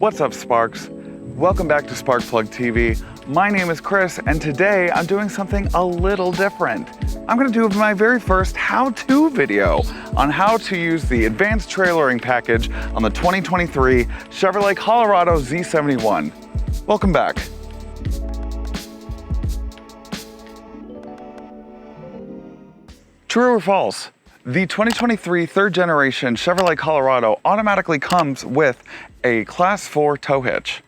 What's up, Sparks? Welcome back to Spark Plug TV. My name is Chris, and today I'm doing something a little different. I'm gonna do my very first how-to video on how to use the advanced trailering package on the 2023 Chevrolet Colorado Z71. Welcome back. True or false? The 2023 third generation Chevrolet Colorado automatically comes with a Class 4 tow hitch.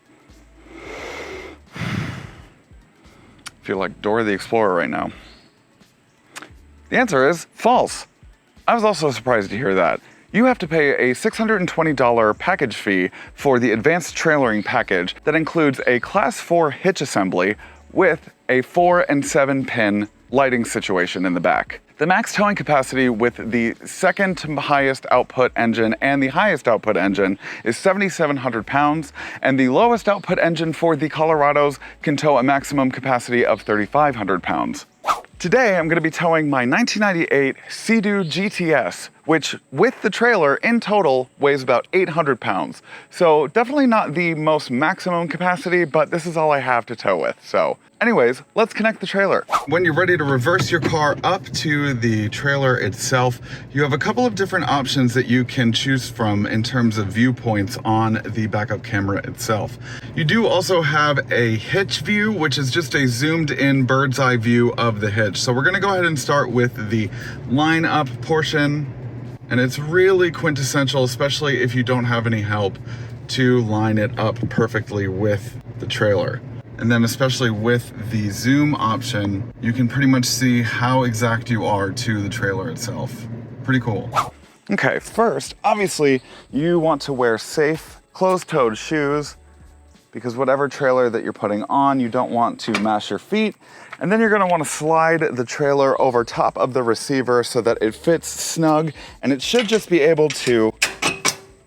Feel like Dora the Explorer right now. The answer is false. I was also surprised to hear that. You have to pay a $620 package fee for the advanced trailering package that includes a Class 4 hitch assembly with a 4 and 7 pin lighting situation in the back. The max towing capacity with the second to highest output engine and the highest output engine is 7,700 pounds, and the lowest output engine for the Colorados can tow a maximum capacity of 3,500 pounds. Today, I'm going to be towing my 1998 Sea-Doo GTS, which with the trailer in total weighs about 800 pounds. So definitely not the most maximum capacity, but this is all I have to tow with. So anyways, let's connect the trailer. When you're ready to reverse your car up to the trailer itself, you have a couple of different options that you can choose from in terms of viewpoints on the backup camera itself. You do also have a hitch view, which is just a zoomed in bird's eye view of the hitch. So we're gonna go ahead and start with the line up portion. And it's really quintessential, especially if you don't have any help, to line it up perfectly with the trailer. And then especially with the zoom option, you can pretty much see how exact you are to the trailer itself. Pretty cool. Okay, first, obviously, you want to wear safe, closed-toed shoes, because whatever trailer that you're putting on, you don't want to mash your feet. And then you're gonna wanna slide the trailer over top of the receiver so that it fits snug, and it should just be able to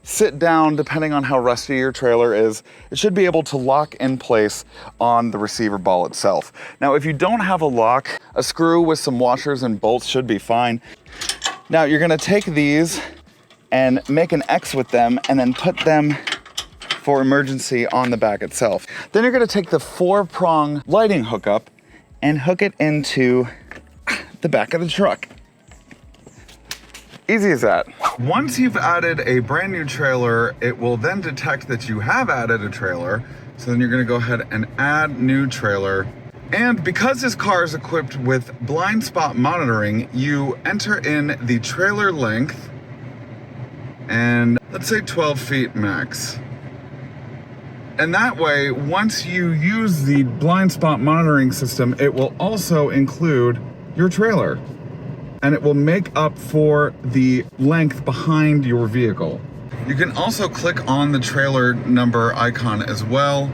sit down depending on how rusty your trailer is. It should be able to lock in place on the receiver ball itself. Now, if you don't have a lock, a screw with some washers and bolts should be fine. Now, you're gonna take these and make an X with them and then put them for emergency on the back itself. Then you're gonna take the 4-prong lighting hookup and hook it into the back of the truck. Easy as that. Once you've added a brand new trailer, it will then detect that you have added a trailer. So then you're gonna go ahead and add new trailer. And because this car is equipped with blind spot monitoring, you enter in the trailer length and let's say 12 feet max. And that way, once you use the blind spot monitoring system, it will also include your trailer. And it will make up for the length behind your vehicle. You can also click on the trailer number icon as well.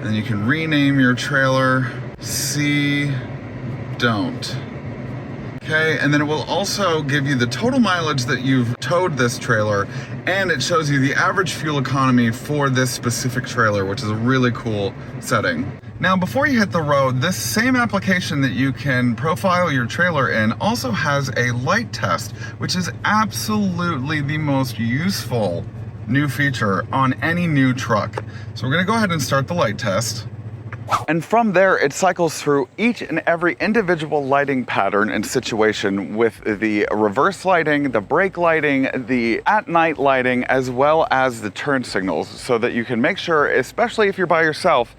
And you can rename your trailer See, Don't. Okay, and then it will also give you the total mileage that you've towed this trailer, and it shows you the average fuel economy for this specific trailer, which is a really cool setting. Now, before you hit the road, this same application that you can profile your trailer in also has a light test, which is absolutely the most useful new feature on any new truck. So we're gonna go ahead and start the light test. And from there, it cycles through each and every individual lighting pattern and situation with the reverse lighting, the brake lighting, the at-night lighting, as well as the turn signals, so that you can make sure, especially if you're by yourself,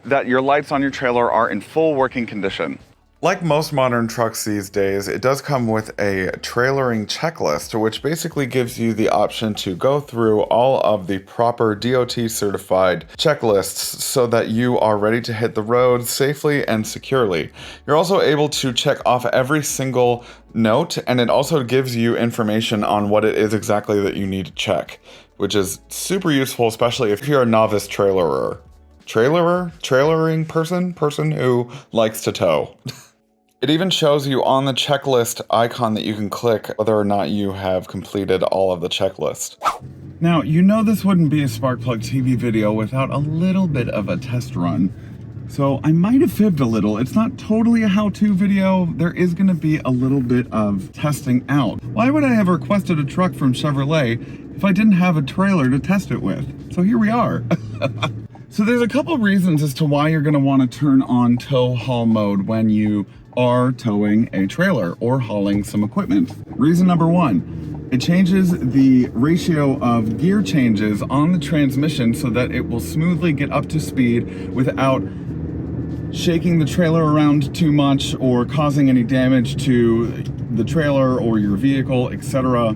that your lights on your trailer are in full working condition. Like most modern trucks these days, it does come with a trailering checklist, which basically gives you the option to go through all of the proper DOT certified checklists so that you are ready to hit the road safely and securely. You're also able to check off every single note, and it also gives you information on what it is exactly that you need to check, which is super useful, especially if you're a novice trailerer. Trailering person who likes to tow. It even shows you on the checklist icon that you can click whether or not you have completed all of the checklist. Now, you know this wouldn't be a Spark Plug TV video without a little bit of a test run. So I might have fibbed a little. It's not totally a how-to video. There is gonna be a little bit of testing out. Why would I have requested a truck from Chevrolet if I didn't have a trailer to test it with? So here we are. So there's a couple reasons as to why you're gonna wanna turn on tow haul mode when you are towing a trailer or hauling some equipment. Reason number one, it changes the ratio of gear changes on the transmission so that it will smoothly get up to speed without shaking the trailer around too much or causing any damage to the trailer or your vehicle, etc.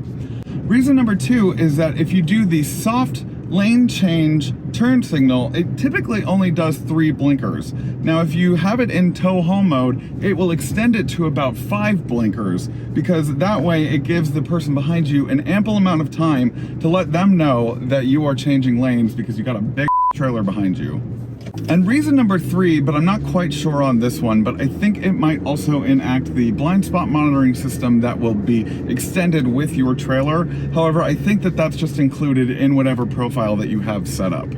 Reason number two is that if you do the soft lane change turn signal, it typically only does 3 blinkers. Now, if you have it in tow haul mode, it will extend it to about 5 blinkers, because that way it gives the person behind you an ample amount of time to let them know that you are changing lanes because you got a big trailer behind you. And reason number 3, but I'm not quite sure on this one, but I think it might also enact the blind spot monitoring system that will be extended with your trailer. However, I think that that's just included in whatever profile that you have set up.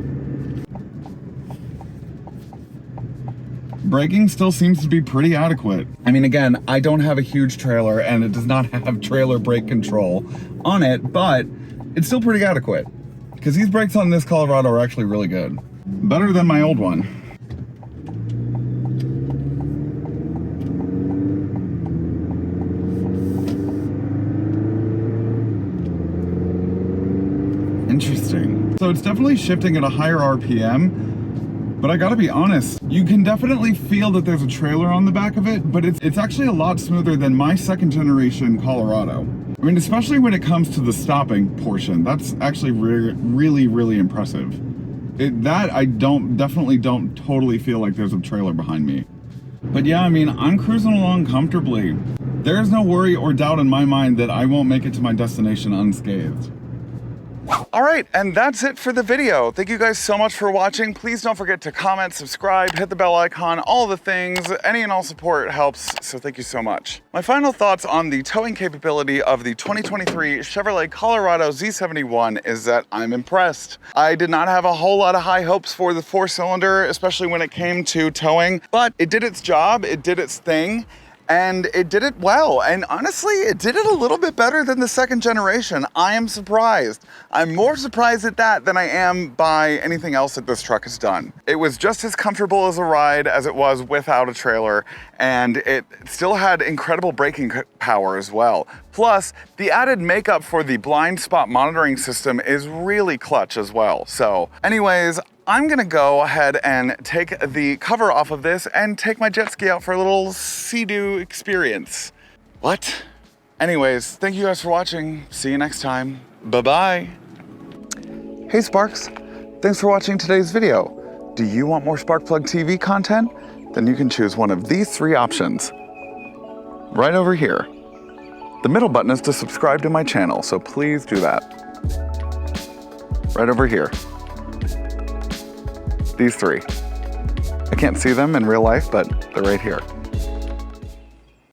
Braking still seems to be pretty adequate. I mean, again, I don't have a huge trailer and it does not have trailer brake control on it, but it's still pretty adequate because these brakes on this Colorado are actually really good. Better than my old one. Interesting. So it's definitely shifting at a higher RPM, but I gotta be honest, you can definitely feel that there's a trailer on the back of it, but it's actually a lot smoother than my second generation Colorado. I mean, especially when it comes to the stopping portion, that's actually really impressive. I definitely don't totally feel like there's a trailer behind me. But yeah, I mean, I'm cruising along comfortably. There is no worry or doubt in my mind that I won't make it to my destination unscathed. All right, and that's it for the video. Thank you guys so much for watching. Please don't forget to comment, subscribe, hit the bell icon, all the things. Any and all support helps, so thank you so much. My final thoughts on the towing capability of the 2023 Chevrolet Colorado Z71 is that I'm impressed. I did not have a whole lot of high hopes for the 4-cylinder, especially when it came to towing, but it did its job, it did its thing. And it did it well. And honestly, it did it a little bit better than the second generation. I am surprised. I'm more surprised at that than I am by anything else that this truck has done. It was just as comfortable as a ride as it was without a trailer. And it still had incredible braking power as well. Plus, the added makeup for the blind spot monitoring system is really clutch as well. So anyways, I'm gonna go ahead and take the cover off of this and take my jet ski out for a little sea-doo experience. What? Anyways, thank you guys for watching. See you next time. Bye-bye. Hey Sparks, thanks for watching today's video. Do you want more Sparkplug TV content? Then you can choose one of these 3 options. Right over here. The middle button is to subscribe to my channel, so please do that. Right over here. These 3. I can't see them in real life, but they're right here.